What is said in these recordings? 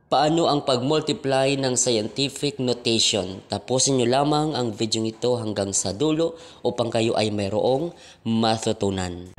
Paano ang pag-multiply ng scientific notation? Tapusin nyo lamang ang video ito hanggang sa dulo upang kayo ay mayroong matutunan.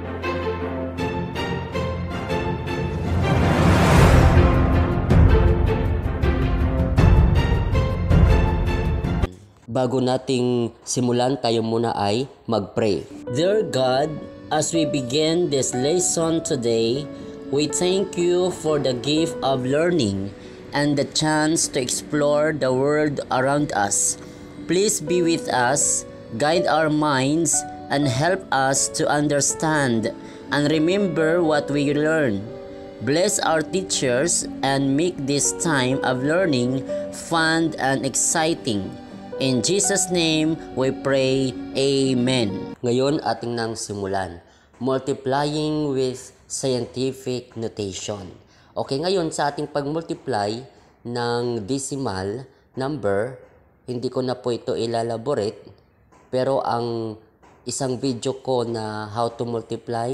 Bago nating simulan, tayo muna ay mag-pray. Dear God, as we begin this lesson today, we thank you for the gift of learning and the chance to explore the world around us. Please be with us, guide our minds, and help us to understand and remember what we learn. Bless our teachers and make this time of learning fun and exciting. In Jesus' name, we pray, Amen. Ngayon, ating nang simulan. Multiplying with scientific notation. Okay, ngayon sa ating pag-multiply ng decimal number, hindi ko na po ito ilalaborate, pero ang isang video ko na how to multiply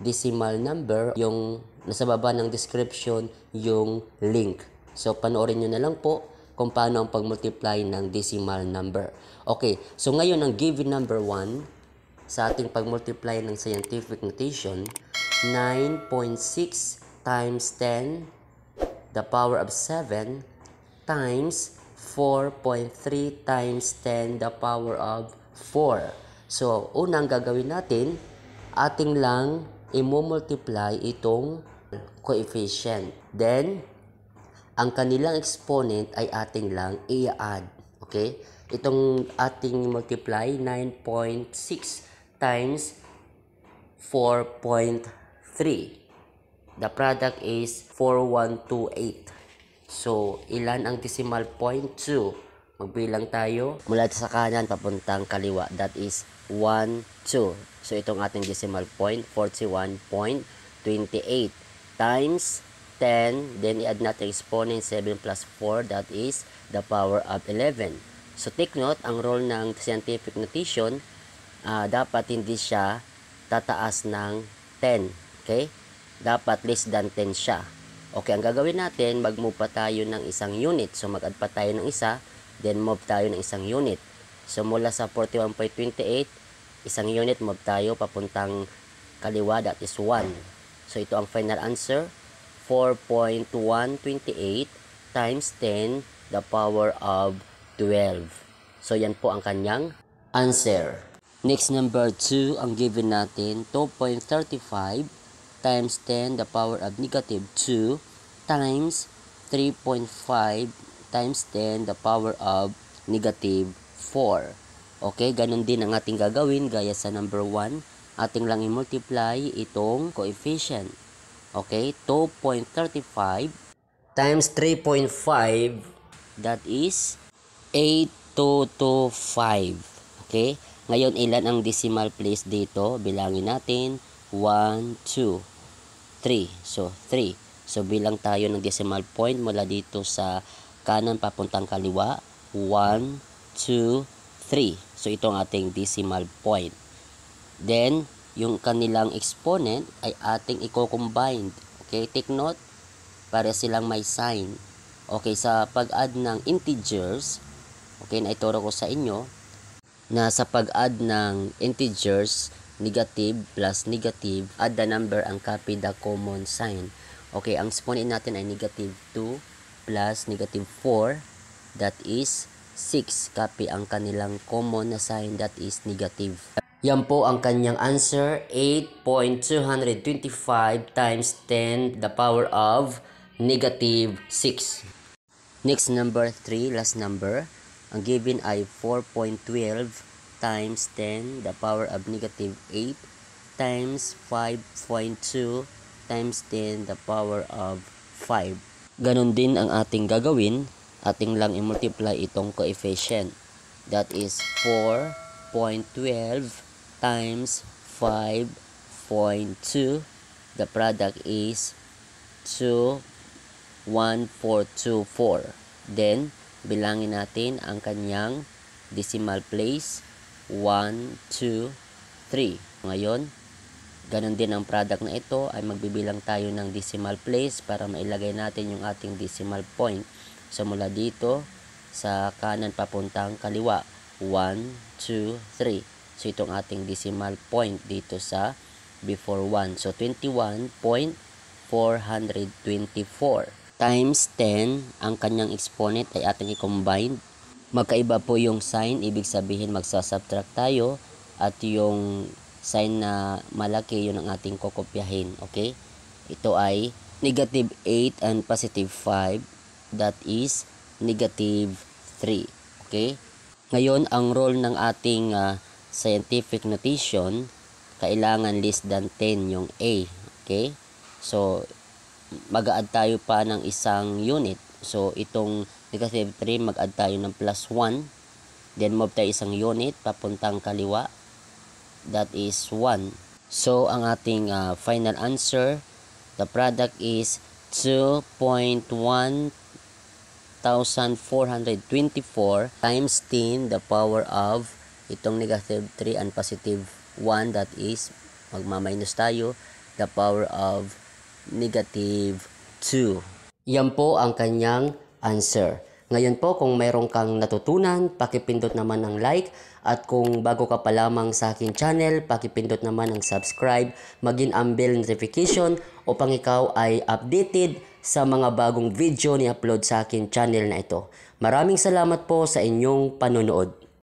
decimal number, yung nasa baba ng description, yung link. So, panoorin nyo na lang po kung paano ang pag-multiply ng decimal number. Okay, so ngayon ang given number 1 sa ating pag-multiply ng scientific notation, 9.6 times 10 the power of 7 times 4.3 times 10 the power of 4. So, unang gagawin natin, ating lang i-multiply itong coefficient. Then, ang kanilang exponent ay ating lang i-add. Okay? Itong ating multiply, 9.6 times 4.3. The product is 4128. So, ilan ang decimal point? 2. Magbilang tayo mula sa kanan papuntang kaliwa. That is 1, 2. So, itong ating decimal point, 41.28 times 10, then i-add natin exponent 7 plus 4, that is the power of 11. So take note, ang role ng scientific notation, dapat hindi siya tataas ng 10. Okay? Dapat less than 10 siya. Okay, ang gagawin natin, mag-move pa tayo ng isang unit. So mag-add pa tayo ng isa, then move tayo ng isang unit. So mula sa 41.28, isang unit, move tayo papuntang kaliwa, that is 1. So ito ang final answer. 4.128 times 10 the power of 12. So yan po ang kanyang answer. Next, number 2, ang given natin, 2.35 times 10 the power of negative 2 times 3.5 times 10 the power of negative 4. Okay, ganun din ang ating gagawin gaya sa number 1. Ating lang i-multiply itong coefficient. Okay, 2.35 times 3.5, that is 8225. Okay, ngayon ilan ang decimal place dito? Bilangin natin, 1, 2, 3. So, 3. So, bilang tayo ng decimal point mula dito sa kanan papuntang kaliwa, 1, 2, 3. So, ito ang ating decimal point. Then, yung kanilang exponent ay ating i-combine. Okay, take note, para silang may sign. Okay, sa pag-add ng integers, okay, naituro ko sa inyo, na sa pag-add ng integers, negative plus negative, add the number and copy the common sign. Okay, ang exponent natin ay negative 2 plus negative 4, that is 6. Copy ang kanilang common na sign, that is negative. Yan po ang kanyang answer, 8.225 times 10 the power of negative 6. Next, number 3, last number. Ang given ay 4.12 times 10 the power of negative 8 times 5.2 times 10 the power of 5. Ganon din ang ating gagawin. Ating lang i-multiply itong coefficient. That is 4.12 times 5.2. The product is 21424. Then, bilangin natin ang kanyang decimal place, 1, 2, 3. Ngayon, Ganon din ang product na ito ay magbibilang tayo ng decimal place para mailagay natin yung ating decimal point. So mula dito sa kanan papuntang kaliwa, 1, 2, 3. So itong ating decimal point dito sa before 1. So 21.424 times 10, ang kanyang exponent ay ating i-combine. Magkaiba po yung sign, ibig sabihin magsasubtract tayo at yung sign na malaki yun ang ating kokopyahin. Okay? Ito ay negative 8 and positive 5, that is negative 3. Okay? Ngayon, ang role ng ating scientific notation, kailangan less than 10 yung A. Okay? So, mag-add tayo pa ng isang unit. So, itong negative 3, mag-add tayo ng plus 1. Then, move tayo isang unit papuntang kaliwa. That is 1. So, ang ating final answer, the product is 2.1424 times 10 the power of itong negative 3 and positive 1, that is, magmaminus tayo, the power of negative 2. Yan po ang kanyang answer. Ngayon po, kung mayroon kang natutunan, pakipindot naman ng like. At kung bago ka pa lamang sa akin channel, pakipindot naman ng subscribe, maging ang bell notification upang ikaw ay updated sa mga bagong video ni upload sa akin channel na ito. Maraming salamat po sa inyong panonood.